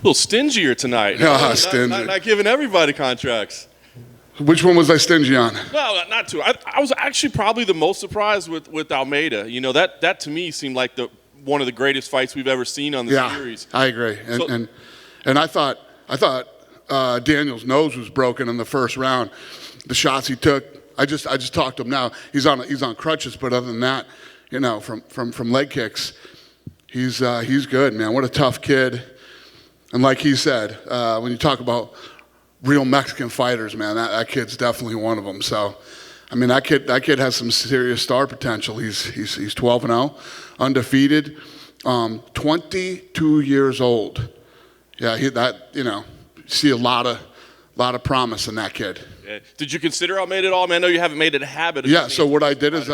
little stingier tonight. Stingy. Not giving everybody contracts. Which one was I stingy on? No, not too. I was actually probably the most surprised with Almeida. You know, that to me seemed like one of the greatest fights we've ever seen on the series. I agree. And I thought Daniel's nose was broken in the first round. The shots he took, I just talked to him now. He's on crutches, but other than that, you know, from leg kicks, he's good, man. What a tough kid. And like he said, when you talk about real Mexican fighters, man, that kid's definitely one of them. So, I mean, that kid has some serious star potential. He's 12-0, undefeated, 22 years old. Yeah, see a lot of promise in that kid. Yeah. Did you consider Almeida at all? I mean, I know you haven't made it a habit. Yeah. So what I did is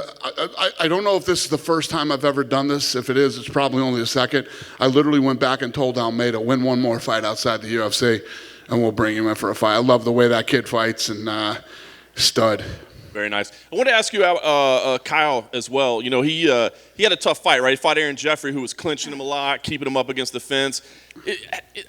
I don't know if this is the first time I've ever done this. If it is, it's probably only the second. I literally went back and told Almeida, win one more fight outside the UFC, and we'll bring him in for a fight. I love the way that kid fights, and stud. Very nice. I want to ask you about Kyle as well. You know, he had a tough fight, right? He fought Aaron Jeffrey, who was clinching him a lot, keeping him up against the fence.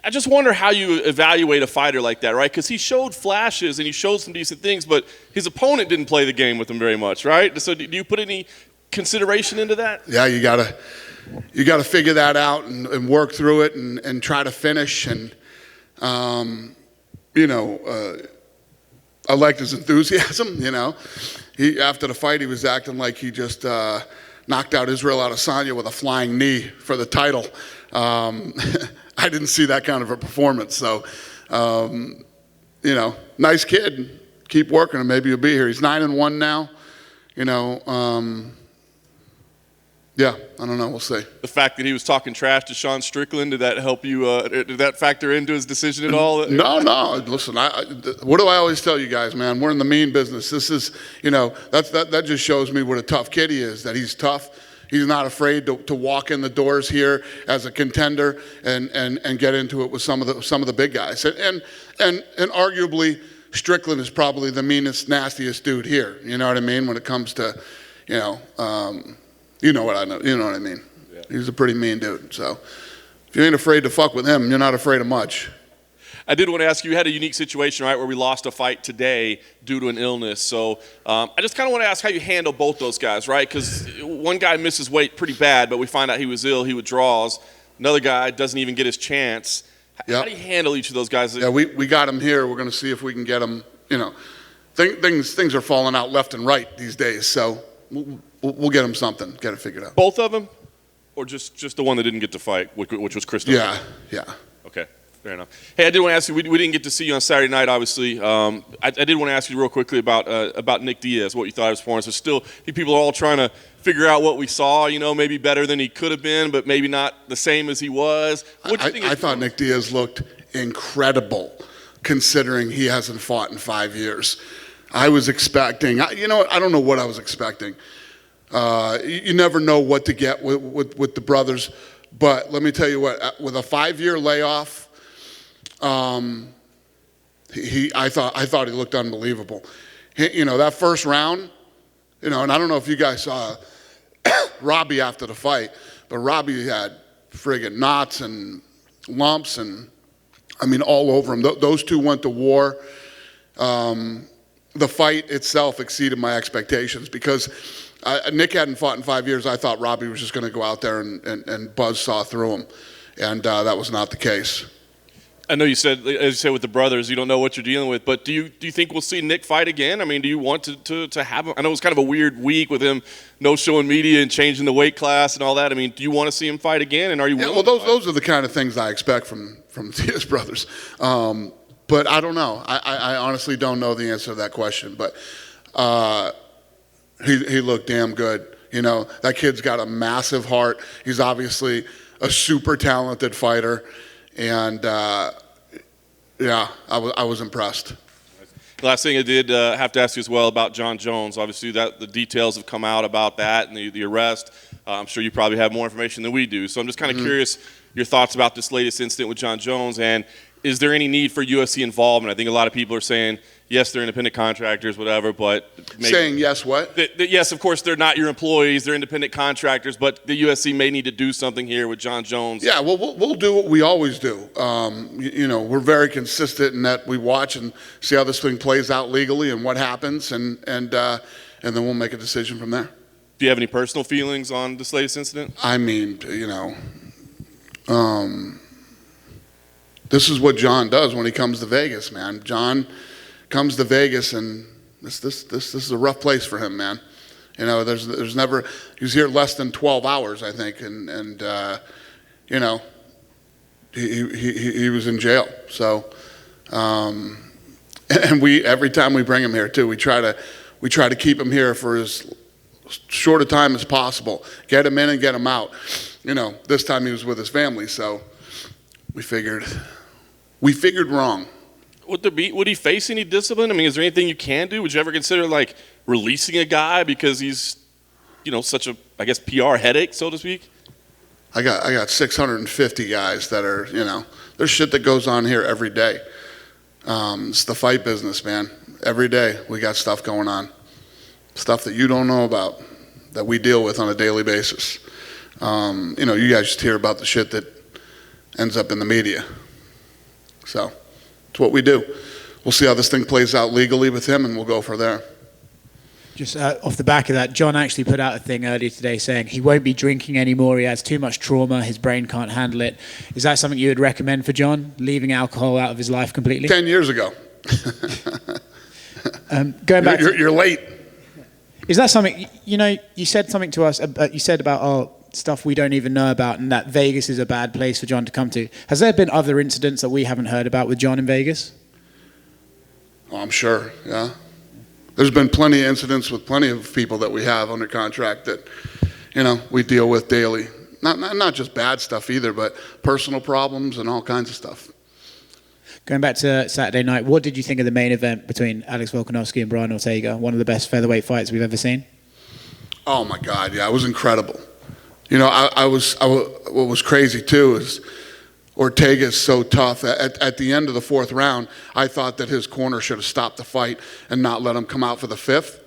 I just wonder how you evaluate a fighter like that, right? Because he showed flashes and he showed some decent things, but his opponent didn't play the game with him very much, right? So do you put any consideration into that? Yeah, you gotta figure that out and work through it and try to finish. And I liked his enthusiasm, you know. After the fight, he was acting like he just knocked out Israel Adesanya with a flying knee for the title. I didn't see that kind of a performance. So, nice kid. Keep working and maybe he'll be here. He's 9-1 now. Yeah, I don't know. We'll see. The fact that he was talking trash to Sean Strickland, did that help you? Did that factor into his decision at all? No. Listen, what do I always tell you guys, man? We're in the mean business. This is, that just shows me what a tough kid he is, that he's tough. He's not afraid to walk in the doors here as a contender and get into it with some of the big guys. And arguably, Strickland is probably the meanest, nastiest dude here. You know what I mean? When it comes to, you know what I mean. Yeah. He's a pretty mean dude. So if you ain't afraid to fuck with him, you're not afraid of much. I did want to ask you, had a unique situation, right, where we lost a fight today due to an illness. So I just kind of want to ask how you handle both those guys, right? Because one guy misses weight pretty bad, but we find out he was ill, he witdraws. Another guy doesn't even get his chance. How do you handle each of those guys? Yeah, we got him here. We're going to see if we can get him, Things are falling out left and right these days. So we'll get him something, get it figured out. Both of them? Or just the one that didn't get to fight, which was Christopher? Yeah. Okay, fair enough. Hey, I did want to ask you, we didn't get to see you on Saturday night, obviously. I did want to ask you real quickly about Nick Diaz, what you thought of his performance. There's still, people are all trying to figure out what we saw, maybe better than he could have been, but maybe not the same as he was. What do you think? I thought Nick Diaz looked incredible, considering he hasn't fought in 5 years. I was expecting, I don't know what I was expecting. You never know what to get with the brothers, but let me tell you what, with a 5-year layoff, I thought he looked unbelievable. That first round, and I don't know if you guys saw Robbie after the fight, but Robbie had friggin' knots and lumps and, all over him. Those two went to war. The fight itself exceeded my expectations because Nick hadn't fought in 5 years. I thought Robbie was just going to go out there and buzzsaw through him, and that was not the case. I know you said, as you said with the brothers, you don't know what you're dealing with, but do you think we'll see Nick fight again? Do you want to have him? I know it was kind of a weird week with him no showing media and changing the weight class and all that. Do you want to see him fight again, and are you willing to fight? Those are the kind of things I expect from Diaz brothers. But I don't know. I honestly don't know the answer to that question, but he looked damn good. That kid's got a massive heart. He's obviously a super talented fighter, and I was impressed. The last thing I did have to ask you as well about Jon Jones. Obviously, the details have come out about that and the arrest. I'm sure you probably have more information than we do. So I'm just kind of curious, your thoughts about this latest incident with Jon Jones, and is there any need for UFC involvement? I think a lot of people are saying, yes, they're independent contractors, whatever, but maybe, saying yes, what? Yes, of course, they're not your employees, they're independent contractors, but the UFC may need to do something here with Jon Jones. Yeah, well, we'll do what we always do. We're very consistent in that we watch and see how this thing plays out legally and what happens, and then we'll make a decision from there. Do you have any personal feelings on this latest incident? I mean, this is what Jon does when he comes to Vegas, man. Jon comes to Vegas, and this is a rough place for him, man. There's never, he was here less than 12 hours, I think, and he was in jail. So, and every time we bring him here too, we try to keep him here for as short a time as possible. Get him in and get him out. This time he was with his family, so we figured wrong. Would he face any discipline? I mean, is there anything you can do? Would you ever consider like releasing a guy because he's, such a, I guess, PR headache, so to speak? I got 650 guys that are, there's shit that goes on here every day. It's the fight business, man. Every day we got stuff going on, stuff that you don't know about, that we deal with on a daily basis. You guys just hear about the shit that ends up in the media. So it's what we do. We'll see how this thing plays out legally with him, and we'll go from there. Just off the back of that, Jon actually put out a thing earlier today saying he won't be drinking anymore. He has too much trauma. His brain can't handle it. Is that something you would recommend for Jon, leaving alcohol out of his life completely? 10 years ago. Going back, you're late. Is that something, you said something to us, you said about stuff we don't even know about, and that Vegas is a bad place for Jon to come to. Has there been other incidents that we haven't heard about with Jon in Vegas? Oh, I'm sure, yeah. There's been plenty of incidents with plenty of people that we have under contract that, we deal with daily. Not just bad stuff either, but personal problems and all kinds of stuff. Going back to Saturday night, what did you think of the main event between Alex Volkanovski and Brian Ortega? One of the best featherweight fights we've ever seen. Oh my God, yeah, it was incredible. What was crazy too is Ortega is so tough. At the end of the fourth round, I thought that his corner should have stopped the fight and not let him come out for the fifth.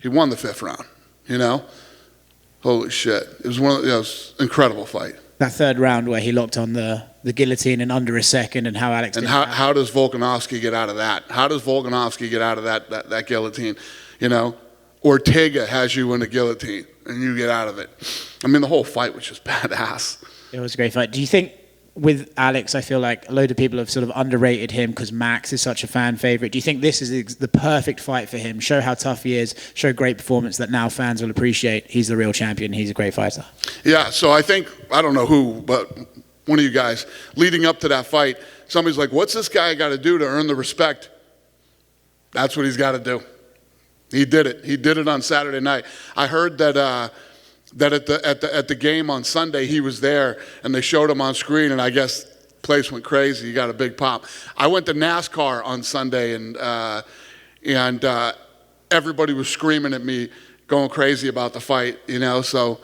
He won the fifth round, Holy shit. It was it was an incredible fight. That third round where he locked on the guillotine in under a second, and how Alex... And how does Volkanovski get out of that? How does Volkanovski get out of that guillotine? Ortega has you in a guillotine, and you get out of it. I mean, the whole fight was just badass. It was a great fight. Do you think with Alex, I feel like a load of people have sort of underrated him because Max is such a fan favorite. Do you think this is the perfect fight for him? Show how tough he is, show great performance that now fans will appreciate. He's the real champion. He's a great fighter. Yeah, so I think, I don't know who, but one of you guys, leading up to that fight, somebody's like, what's this guy got to do to earn the respect? That's what he's got to do. He did it. He did it on Saturday night. I heard that at the game on Sunday he was there and they showed him on screen, and I guess the place went crazy. He got a big pop. I went to NASCAR on Sunday and everybody was screaming at me, going crazy about the fight. So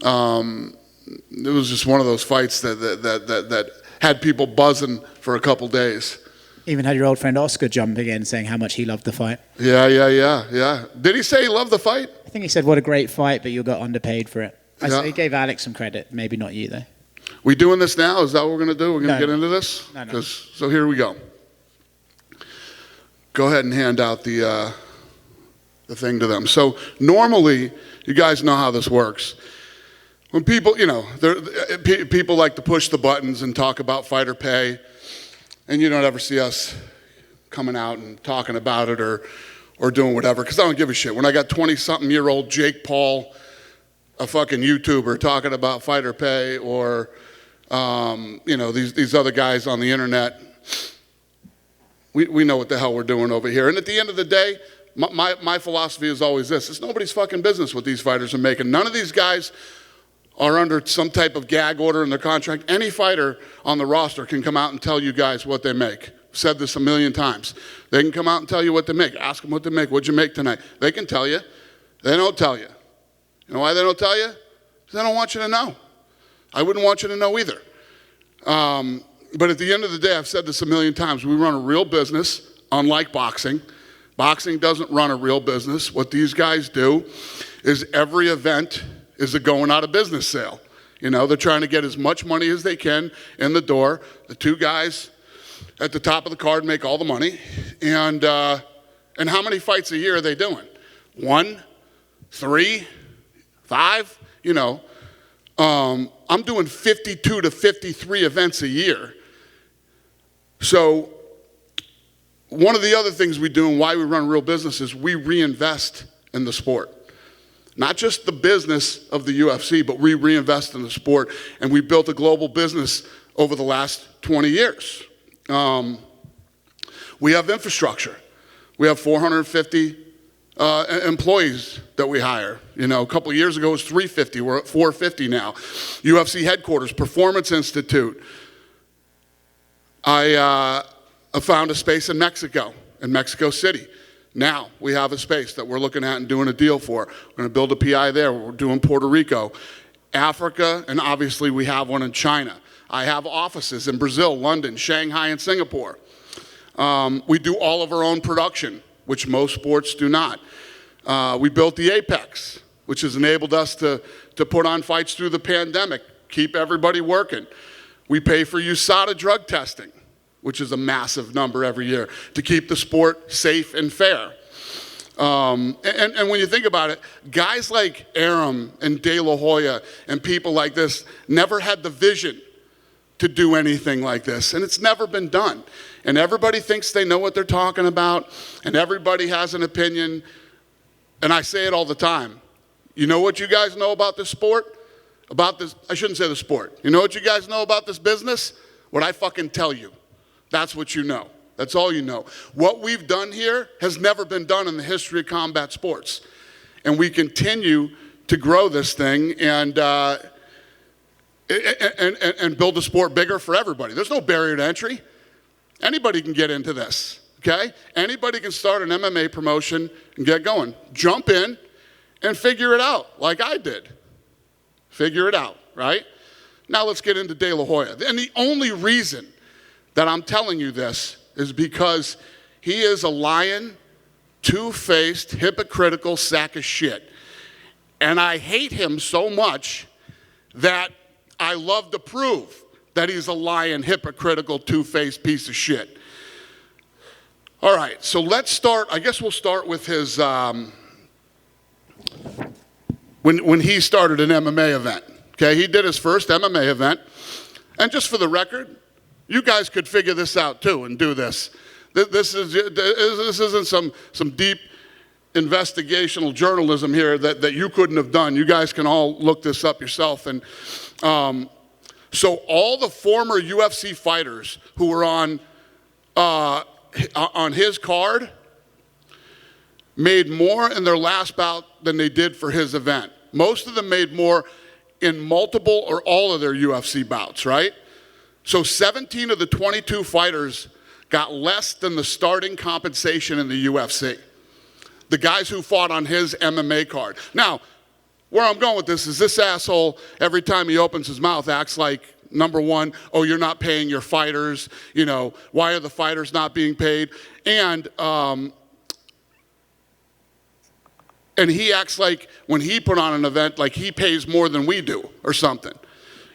it was just one of those fights that had people buzzing for a couple days. Even had your old friend Oscar jumping in saying how much he loved the fight. Yeah. Did he say he loved the fight? I think he said, what a great fight, but you got underpaid for it. Yeah. He gave Alex some credit, maybe not you, though. We doing this now? Is that what we're going to do? We're going to get into this? No. So here we go. Go ahead and hand out the thing to them. So normally, you guys know how this works. When people, people like to push the buttons and talk about fighter pay, and you don't ever see us coming out and talking about it or doing whatever, because I don't give a shit. When I got 20-something-year-old Jake Paul, a fucking YouTuber, talking about fighter pay, or these other guys on the internet, we know what the hell we're doing over here. And at the end of the day, my philosophy is always this: it's nobody's fucking business what these fighters are making. None of these guys are under some type of gag order in their contract. Any fighter on the roster can come out and tell you guys what they make. I've said this a million times. They can come out and tell you what they make. Ask them what they make. What'd you make tonight? They can tell you. They don't tell you. You know why they don't tell you? Because they don't want you to know. I wouldn't want you to know either. But at the end of the day, I've said this a million times, we run a real business, unlike boxing. Boxing doesn't run a real business. What these guys do is every event is a going out of business sale. You know, they're trying to get as much money as they can in the door. The two guys at the top of the card make all the money. And how many fights a year are they doing? 1, 3, 5? You know, I'm doing 52 to 53 events a year. So one of the other things we do and why we run a real business is we reinvest in the sport. Not just the business of the UFC, but we reinvest in the sport, and we built a global business over the last 20 years. We have infrastructure. We have 450 employees that we hire. You know, a couple of years ago it was 350. We're at 450 now. UFC headquarters, Performance Institute. I found a space in Mexico City. Now we have a space that we're looking at and doing a deal for. We're going to build a PI there. We're doing Puerto Rico, Africa, and obviously we have one in China. I have offices in Brazil, London, Shanghai, and Singapore. We do all of our own production, which most sports do not. We built the Apex, which has enabled us to put on fights through the pandemic, keep everybody working. We pay for USADA drug testing, which is a massive number every year, to keep the sport safe and fair. And when you think about it, guys like Arum and De La Hoya and people like this never had the vision to do anything like this, and it's never been done. And everybody thinks they know what they're talking about, and everybody has an opinion, and I say it all the time. You know what you guys know about this sport? About this, I shouldn't say the sport. You know what you guys know about this business? What I fucking tell you. That's what you know. That's all you know. What we've done here has never been done in the history of combat sports. And we continue to grow this thing and build the sport bigger for everybody. There's no barrier to entry. Anybody can get into this, okay? Anybody can start an MMA promotion and get going. Jump in and figure it out like I did. Figure it out, right? Now let's get into De La Hoya. And the only reason that I'm telling you this is because he is a lying, two-faced, hypocritical sack of shit. And I hate him so much that I love to prove that he's a lying, hypocritical, two-faced piece of shit. All right, so let's start. I guess we'll start with his, when he started an MMA event. Okay, he did his first MMA event. And just for the record, you guys could figure this out too and do this. This isn't some deep investigational journalism here that you couldn't have done. You guys can all look this up yourself. And so all the former UFC fighters who were on his card made more in their last bout than they did for his event. Most of them made more in multiple or all of their UFC bouts, right? So 17 of the 22 fighters got less than the starting compensation in the UFC. The guys who fought on his MMA card. Now, where I'm going with this is this asshole, every time he opens his mouth, acts like, number one, oh, you're not paying your fighters. You know, why are the fighters not being paid? And he acts like when he put on an event, like he pays more than we do or something.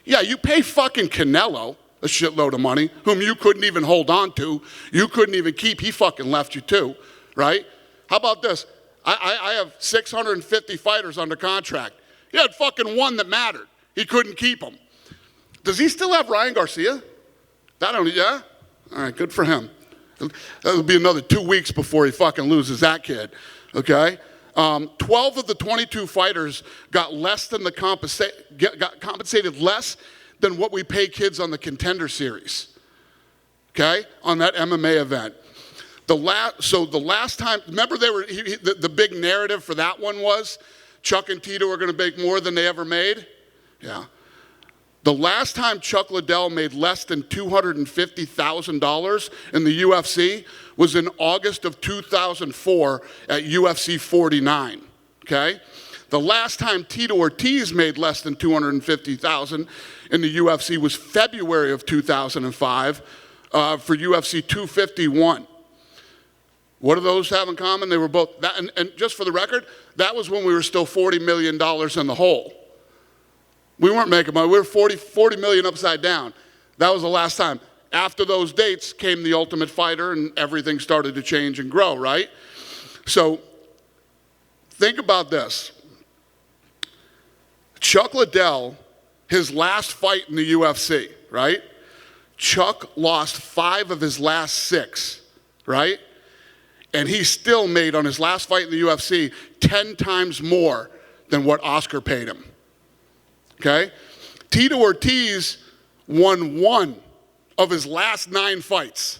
Yeah, you pay fucking Canelo a shitload of money, whom you couldn't even hold on to. You couldn't even keep. He fucking left you too, right? How about this? I have 650 fighters under contract. He had fucking one that mattered. He couldn't keep them. Does he still have Ryan Garcia? Yeah? All right, good for him. That'll be another 2 weeks before he fucking loses that kid, okay? 12 of the 22 fighters got less than got compensated less than what we pay kids on the Contender Series, okay, on that MMA event. So the last time, remember the big narrative for that one was Chuck and Tito are going to make more than they ever made? Yeah. The last time Chuck Liddell made less than $250,000 in the UFC was in August of 2004 at UFC 49, okay? The last time Tito Ortiz made less than $250,000 in the UFC was February of 2005 for UFC 251. What do those have in common? They were both, that, and just for the record, that was when we were still $40 million in the hole. We weren't making money. We were 40 million upside down. That was the last time. After those dates came The Ultimate Fighter, and everything started to change and grow, right? So think about this. Chuck Liddell, his last fight in the UFC, right? Chuck lost 5 of his last 6, right? And he still made, on his last fight in the UFC, 10 times more than what Oscar paid him. Okay? Tito Ortiz won 1 of his last 9 fights.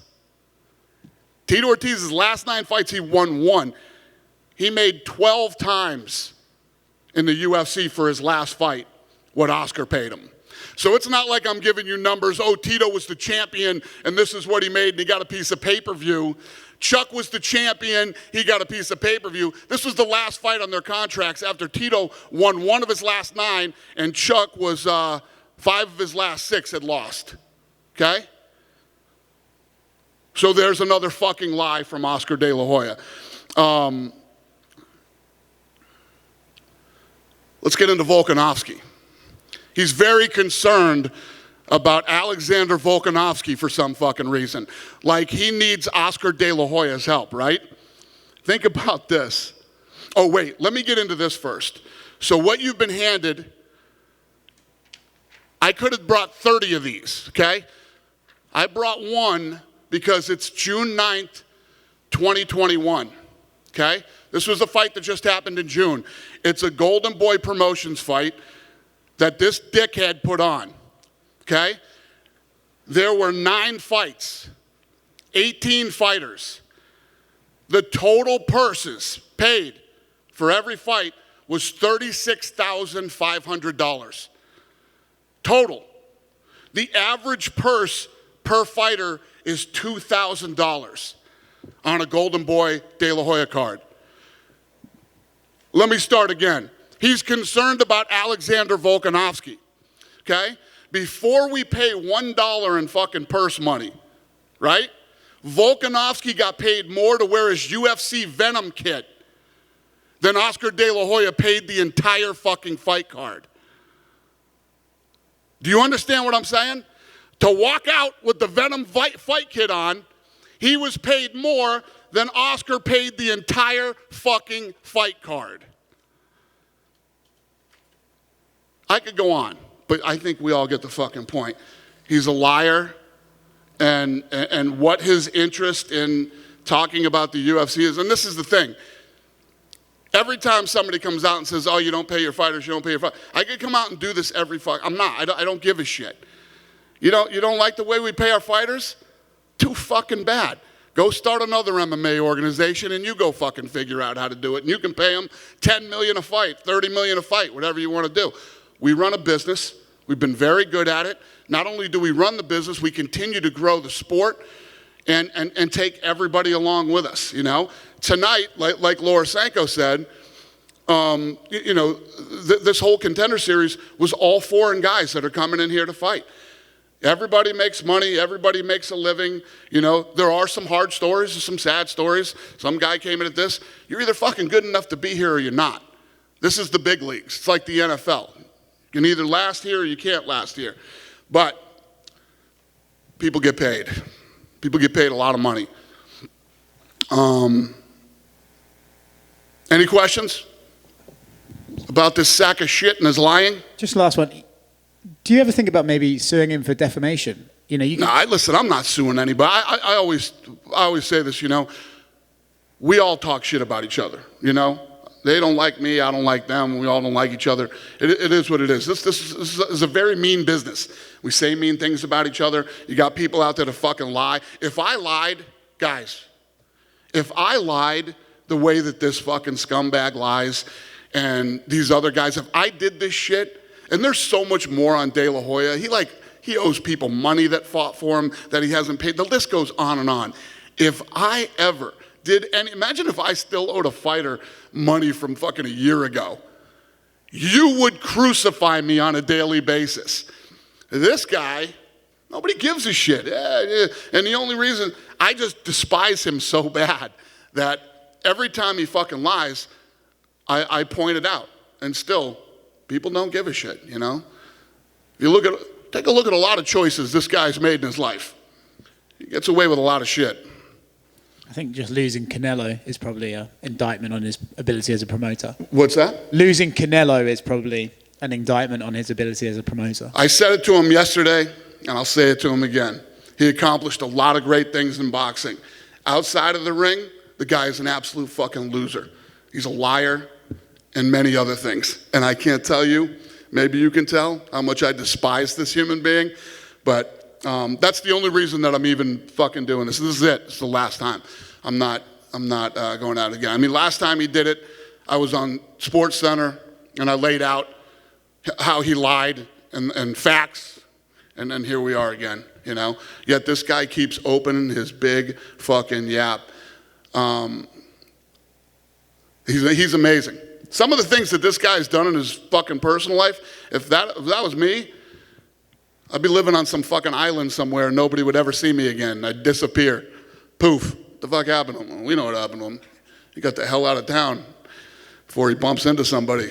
Tito Ortiz's last 9 fights, he won 1. He made 12 times in the UFC for his last fight what Oscar paid him. So it's not like I'm giving you numbers, oh, Tito was the champion and this is what he made and he got a piece of pay-per-view. Chuck was the champion, he got a piece of pay-per-view. This was the last fight on their contracts after Tito won 1 of his last 9 and Chuck was 5 of his last 6 had lost, okay? So there's another fucking lie from Oscar De La Hoya. Let's get into Volkanovski. He's very concerned about Alexander Volkanovski for some fucking reason. Like he needs Oscar De La Hoya's help, right? Think about this. Oh, wait, let me get into this first. So what you've been handed, I could have brought 30 of these, okay? I brought 1 because it's June 9th, 2021, okay? This was a fight that just happened in June. It's a Golden Boy Promotions fight that this dickhead put on, okay? There were 9 fights, 18 fighters. The total purses paid for every fight was $36,500. Total. The average purse per fighter is $2,000 on a Golden Boy De La Hoya card. Let me start again. He's concerned about Alexander Volkanovski, okay? Before we pay $1 in fucking purse money, right? Volkanovski got paid more to wear his UFC Venom kit than Oscar De La Hoya paid the entire fucking fight card. Do you understand what I'm saying? To walk out with the Venom fight kit on, he was paid more than Oscar paid the entire fucking fight card. I could go on, but I think we all get the fucking point. He's a liar, and what his interest in talking about the UFC is, and this is the thing. Every time somebody comes out and says, oh, you don't pay your fighters, you don't pay your fighters. I could come out and do this every fuck. I'm not. I don't give a shit. You don't like the way we pay our fighters? Too fucking bad. Go start another MMA organization and you go fucking figure out how to do it. And you can pay them $10 million a fight, $30 million a fight, whatever you want to do. We run a business. We've been very good at it. Not only do we run the business, we continue to grow the sport and take everybody along with us, you know. Tonight, like Laura Sanko said, this whole Contender Series was all foreign guys that are coming in here to fight. Everybody makes money. Everybody makes a living. You know, there are some hard stories, some sad stories. Some guy came in at this. You're either fucking good enough to be here or you're not. This is the big leagues. It's like the NFL. You can either last here or you can't last here. But people get paid. People get paid a lot of money. Any questions about this sack of shit and his lying? Just last one. Do you ever think about maybe suing him for defamation? You know, listen, I'm not suing anybody. I always say this, you know. We all talk shit about each other, you know. They don't like me, I don't like them, we all don't like each other. It is what it is. This is a very mean business. We say mean things about each other. You got people out there to fucking lie. If I lied, guys, if I lied the way that this fucking scumbag lies and these other guys, if I did this shit, and there's so much more on De La Hoya, he owes people money that fought for him that he hasn't paid. The list goes on and on. If I ever did any, imagine if I still owed a fighter money from fucking a year ago. you would crucify me on a daily basis. This guy, nobody gives a shit. And the only reason, I just despise him so bad that every time he fucking lies, I point it out. And still, people don't give a shit, you know? If you take a look at a lot of choices this guy's made in his life. He gets away with a lot of shit. I think just losing Canelo is probably an indictment on his ability as a promoter. What's that? Losing Canelo is probably an indictment on his ability as a promoter. I said it to him yesterday, and I'll say it to him again. He accomplished a lot of great things in boxing. Outside of the ring, the guy is an absolute fucking loser. He's a liar and many other things. And I can't tell you, maybe you can tell, how much I despise this human being, but that's the only reason that I'm even fucking doing this. This is it. It's the last time. I'm not going out again. I mean, last time he did it, I was on Sports Center, and I laid out how he lied and facts, and then here we are again, you know? Yet this guy keeps opening his big fucking yap. He's amazing. Some of the things that this guy's done in his fucking personal life, if that was me, I'd be living on some fucking island somewhere and nobody would ever see me again. I'd disappear. Poof. What the fuck happened to him? We know what happened to him. He got the hell out of town before he bumps into somebody.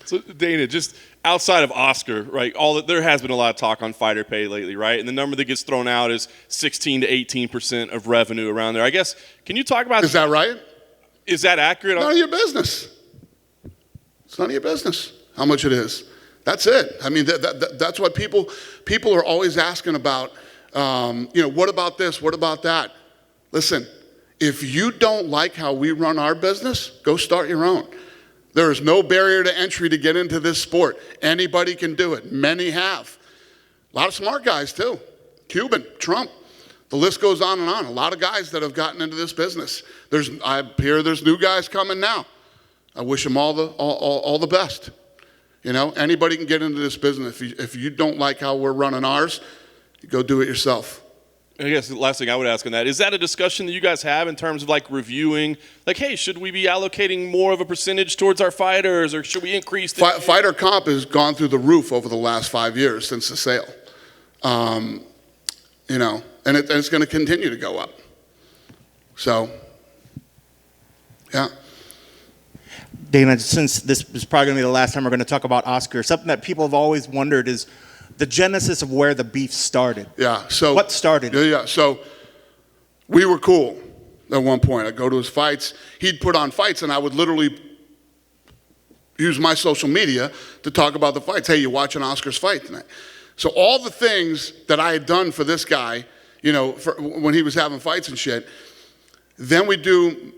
So, Dana, just outside of Oscar, right, there has been a lot of talk on fighter pay lately, right? And the number that gets thrown out is 16 to 18% of revenue around there. I guess, can you talk about... Is that right? Is that accurate? None of your business. It's none of your business how much it is. That's it. I mean, that's what people are always asking about. What about this? What about that? Listen, if you don't like how we run our business, go start your own. There is no barrier to entry to get into this sport. Anybody can do it. Many have. A lot of smart guys, too. Cuban, Trump. The list goes on and on. A lot of guys that have gotten into this business. I hear there's new guys coming now. I wish them all the best. You know, anybody can get into this business. If you don't like how we're running ours, you go do it yourself. I guess the last thing I would ask on that, is that a discussion that you guys have in terms of like reviewing, like, hey, should we be allocating more of a percentage towards our fighters, or should we increase the... Fighter comp has gone through the roof over the last 5 years since the sale. And it's going to continue to go up. So, yeah. Dana, since this is probably going to be the last time we're going to talk about Oscar, something that people have always wondered is the genesis of where the beef started. Yeah. So what started it? Yeah. So we were cool at one point. I'd go to his fights. He'd put on fights, and I would literally use my social media to talk about the fights. Hey, you watching Oscar's fight tonight? So all the things that I had done for this guy, when he was having fights and shit, then we do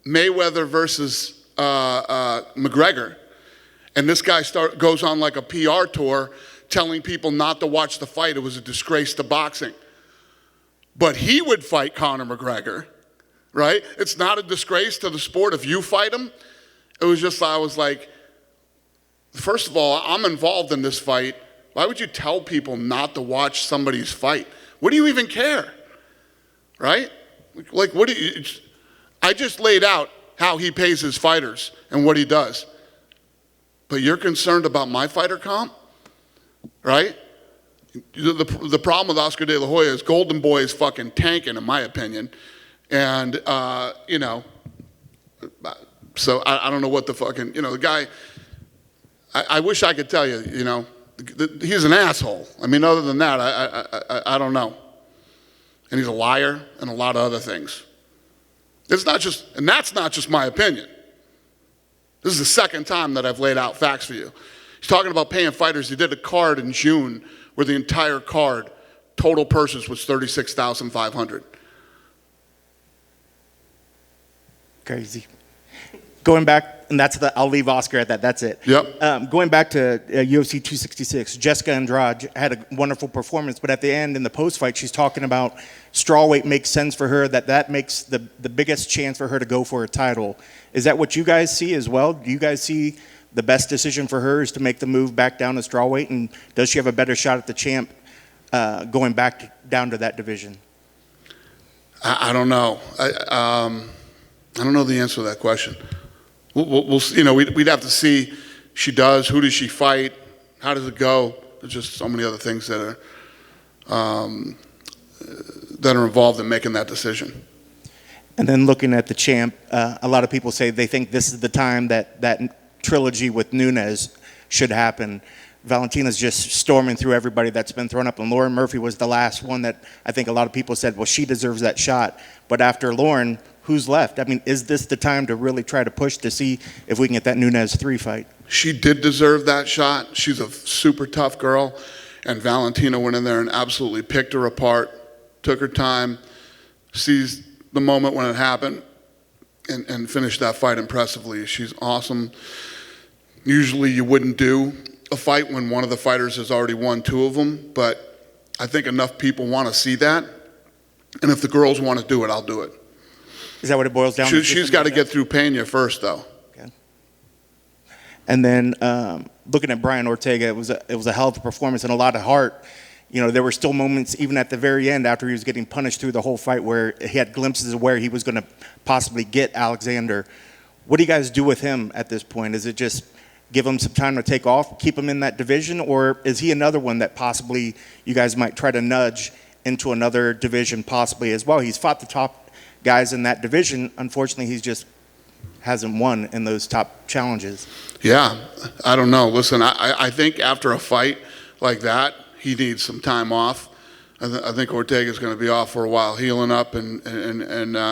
Mayweather versus McGregor, and this guy goes on like a PR tour telling people not to watch the fight. It was a disgrace to boxing. But he would fight Conor McGregor, right? It's not a disgrace to the sport if you fight him. It was just, I was like, first of all, I'm involved in this fight. Why would you tell people not to watch somebody's fight? What do you even care, right? Like, what do you... I just laid out how he pays his fighters and what he does. But you're concerned about my fighter comp, right? The problem with Oscar De La Hoya is Golden Boy is fucking tanking, in my opinion. And, so I don't know what the fucking, the guy, I wish I could tell you, he's an asshole. I mean, other than that, I don't know. And he's a liar and a lot of other things. That's not just my opinion. This is the second time that I've laid out facts for you. He's talking about paying fighters. He did a card in June where the entire card, total purchase was $36,500. Crazy. Going back, and I'll leave Oscar at that, that's it. Yep. Going back to UFC 266, Jessica Andrade had a wonderful performance, but at the end in the post-fight, she's talking about strawweight makes sense for her, that makes the biggest chance for her to go for a title. Is that what you guys see as well? Do you guys see the best decision for her is to make the move back down to strawweight, and does she have a better shot at the champ going back down to that division? I don't know. I don't know the answer to that question. We'll we'd have to see she does, who does she fight, how does it go. There's just so many other things that are involved in making that decision. And then looking at the champ, a lot of people say they think this is the time that trilogy with Nunes should happen. Valentina's just storming through everybody that's been thrown up, and Lauren Murphy was the last one that I think a lot of people said, well, she deserves that shot. But after Lauren, who's left? I mean, is this the time to really try to push to see if we can get that Nunes 3 fight? She did deserve that shot. She's a super tough girl, and Valentina went in there and absolutely picked her apart, took her time, seized the moment when it happened, and finished that fight impressively. She's awesome. Usually you wouldn't do a fight when one of the fighters has already won 2 of them, but I think enough people want to see that, and if the girls want to do it, I'll do it. Is that what it boils down to? She's got to get through Pena first, though. Okay. And then looking at Brian Ortega, it was a hell of a performance and a lot of heart. You know, there were still moments, even at the very end, after he was getting punished through the whole fight, where he had glimpses of where he was going to possibly get Alexander. What do you guys do with him at this point? Is it just give him some time to take off, keep him in that division, or is he another one that possibly you guys might try to nudge into another division possibly as well? He's fought the top guys in that division. Unfortunately, he's just hasn't won in those top challenges. Yeah, I don't know. Listen, I think after a fight like that, he needs some time off. I think Ortega's going to be off for a while, healing up and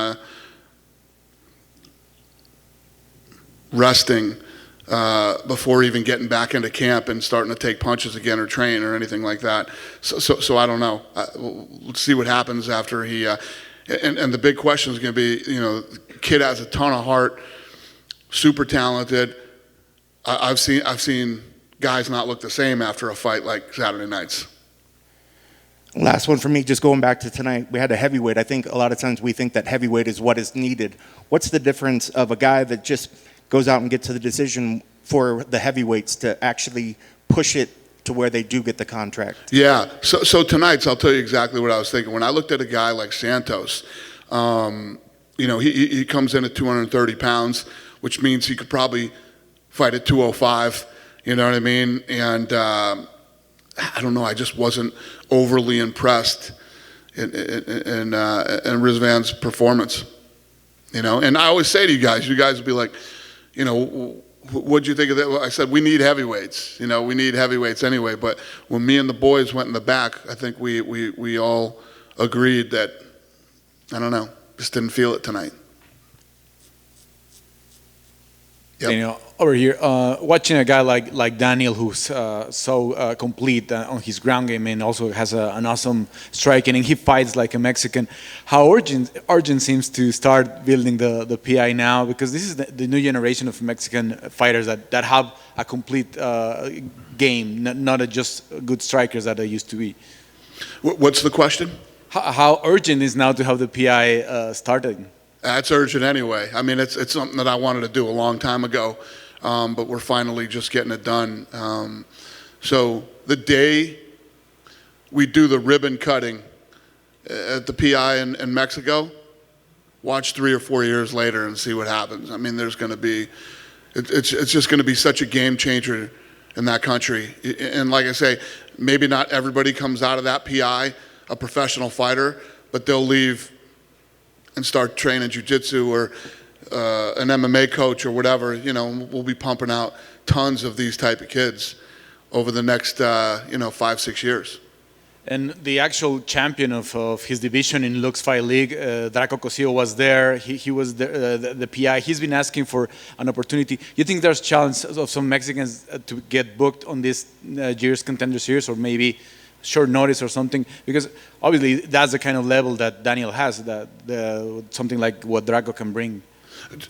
resting before even getting back into camp and starting to take punches again or train or anything like that. So I don't know. Let's see what happens after he. And the big question is going to be, you know, the kid has a ton of heart, super talented. I've seen guys not look the same after a fight like Saturday night's. Last one for me, just going back to tonight, we had a heavyweight. I think a lot of times we think that heavyweight is what is needed. What's the difference of a guy that just goes out and gets to the decision for the heavyweights to actually push it to where they do get the contract? Yeah, so tonight's, I'll tell you exactly what I was thinking. When I looked at a guy like Santos, you know, he comes in at 230 pounds, which means he could probably fight at 205, you know what I mean? And I don't know, I just wasn't overly impressed in Rizvan's performance, you know? And I always say to you guys would be like, you know, what'd you think of that? Well, I said, we need heavyweights. You know, we need heavyweights anyway. But when me and the boys went in the back, I think we all agreed that, I don't know, just didn't feel it tonight. Yep. Daniel, over here, watching a guy like Daniel, who's so complete on his ground game and also has an awesome striking, and he fights like a Mexican. How Arjun seems to start building the PI now, because this is the new generation of Mexican fighters that have a complete game, not just good strikers that they used to be. What's the question? How urgent is now to have the PI started? That's urgent anyway. I mean, it's something that I wanted to do a long time ago, but we're finally just getting it done. So the day we do the ribbon cutting at the PI in Mexico, watch 3 or 4 years later and see what happens. I mean, there's going to be, it's just going to be such a game changer in that country. And like I say, maybe not everybody comes out of that PI a professional fighter, but they'll leave and start training jiu-jitsu or an MMA coach or whatever. You know, we'll be pumping out tons of these type of kids over the next, 5-6 years. And the actual champion of his division in Lux Fight League, Draco Cosillo, was there. He was the PI. He's been asking for an opportunity. You think there's a chance of some Mexicans to get booked on this year's Contender Series, or maybe short notice or something? Because obviously that's the kind of level that Daniel has, that something like what Draco can bring.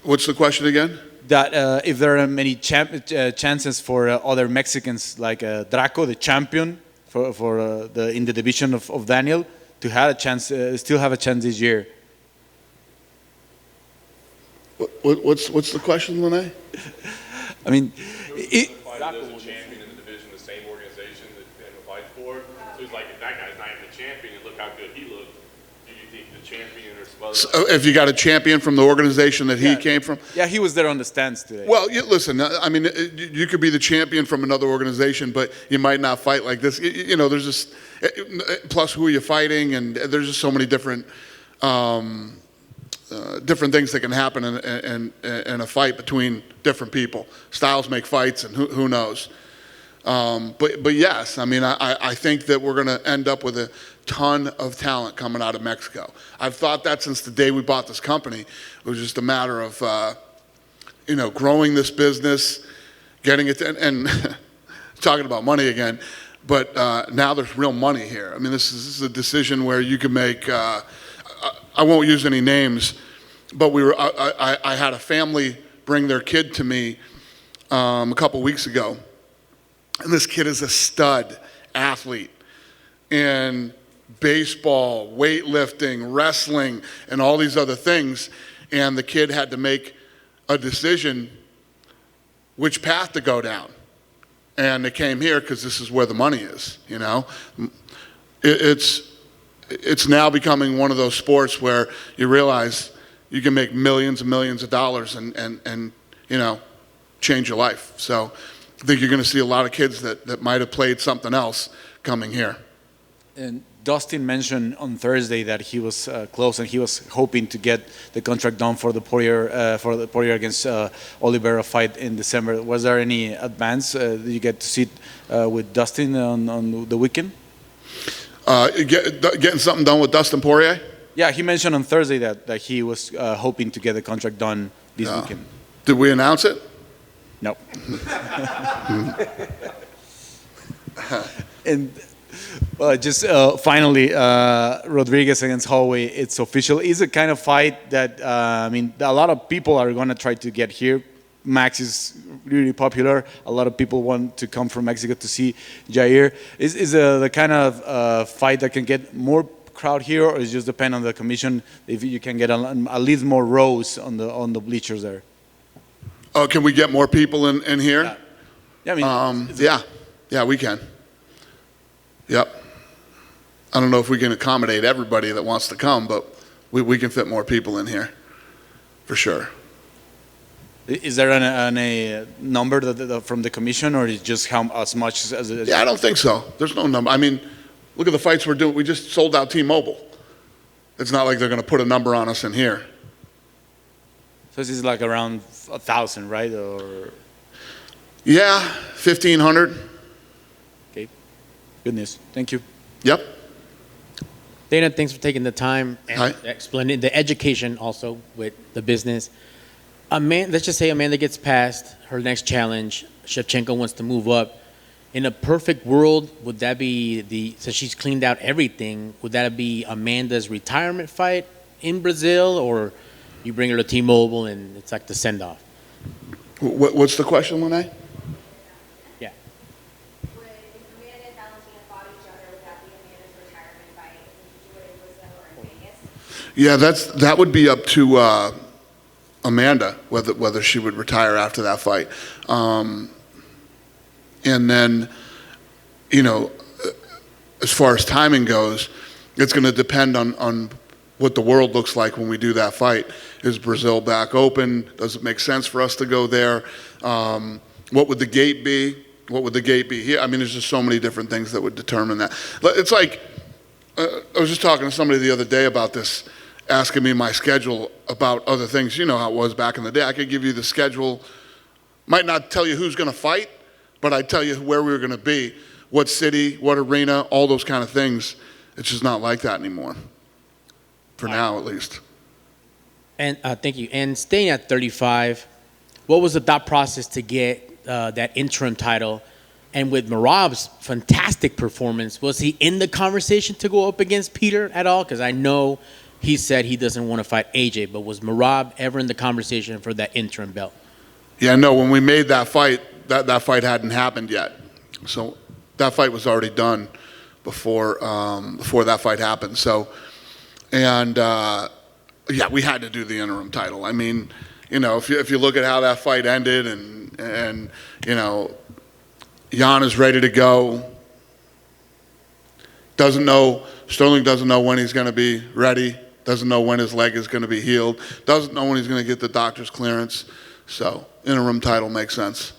What's the question again? That if there are many chances for other Mexicans like Draco, the champion, in the division of Daniel, to have a chance, still have a chance this year. What's the question, Lene? I mean, There's a champion in the division, the same organization that Daniel fights for. So it's like, if that guy's not even the champion, and look how good he looked, do you think the champion or some other? So if you got a champion from the organization that he came from. Yeah, he was there on the stands today. Well, listen, I mean, you could be the champion from another organization, but you might not fight like this. You know, there's just, plus who are you fighting, and there's just so many different different things that can happen in a fight between different people. Styles make fights, and who knows. But yes, I mean, I think that we're going to end up with a ton of talent coming out of Mexico. I've thought that since the day we bought this company. It was just a matter of, growing this business, getting it, and talking about money again. But now there's real money here. I mean, this is a decision where you can make, I won't use any names, but I had a family bring their kid to me a couple weeks ago. And this kid is a stud athlete in baseball, weightlifting, wrestling, and all these other things. And the kid had to make a decision which path to go down. And they came here because this is where the money is, you know. It's now becoming one of those sports where you realize you can make millions and millions of dollars and change your life. So I think you're going to see a lot of kids that might have played something else coming here. And Dustin mentioned on Thursday that he was close and he was hoping to get the contract done for the Poirier against Oliveira fight in December. Was there any advance? Did you get to sit with Dustin on the weekend? Getting something done with Dustin Poirier? Yeah, he mentioned on Thursday that he was hoping to get the contract done this weekend. Did we announce it? No. And just finally, Rodriguez against Hoya, it's official. It's a kind of fight that, a lot of people are going to try to get here. Max is really popular. A lot of people want to come from Mexico to see Jair. Is the kind of fight that can get more crowd here, or is it just depend on the commission if you can get at least more rows on the bleachers there? Oh, can we get more people in here? Yeah, yeah, we can. Yep. I don't know if we can accommodate everybody that wants to come, but we can fit more people in here, for sure. Is there a number from the commission, or is it just as much as? Yeah, I don't think so. There's no number. I mean, look at the fights we're doing. We just sold out T-Mobile. It's not like they're going to put a number on us in here. So this is like around 1,000, right? Or yeah, 1,500. Okay, good news. Thank you. Yep. Dana, thanks for taking the time and Hi. explaining the education also with the business. Let's just say Amanda gets past her next challenge. Shevchenko wants to move up. In a perfect world, would that be since she's cleaned out everything, would that be Amanda's retirement fight in Brazil, or you bring her to T-Mobile and it's like the send-off? What's the question, Lene? Yeah. Would Amanda and Valentina fought each other, would that be Amanda's retirement fight? Would you do it in Brazil or in Vegas? Yeah, that would be up to Amanda whether she would retire after that fight. And then, as far as timing goes, it's going to depend on what the world looks like when we do that fight. Is Brazil back open? Does it make sense for us to go there? What would the gate be? What would the gate be here? I mean, there's just so many different things that would determine that. It's like, I was just talking to somebody the other day about this, asking me my schedule about other things. You know how it was back in the day. I could give you the schedule, might not tell you who's going to fight, but I'd tell you where we were going to be, what city, what arena, all those kind of things. It's just not like that anymore, for now at least. And thank you. And staying at 35, what was the thought process to get that interim title? And with Merab's fantastic performance, was he in the conversation to go up against Peter at all? Because I know he said he doesn't want to fight AJ, but was Merab ever in the conversation for that interim belt? Yeah, no, when we made that fight, that fight hadn't happened yet. So that fight was already done before that fight happened. So, and yeah, we had to do the interim title. I mean, if you look at how that fight ended and Jan is ready to go. Sterling doesn't know when he's going to be ready, doesn't know when his leg is going to be healed, doesn't know when he's going to get the doctor's clearance. So interim title makes sense.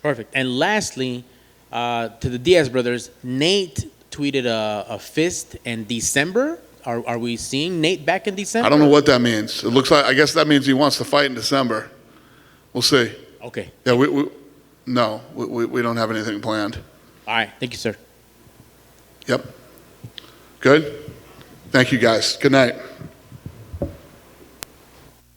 Perfect. And lastly, to the Diaz brothers, Nate tweeted a fist in December. Are we seeing Nate back in December? I don't know what that means. It looks like, I guess that means he wants to fight in December. We'll see. Okay. Yeah, we don't have anything planned. All right. Thank you, sir. Yep. Good? Thank you, guys. Good night.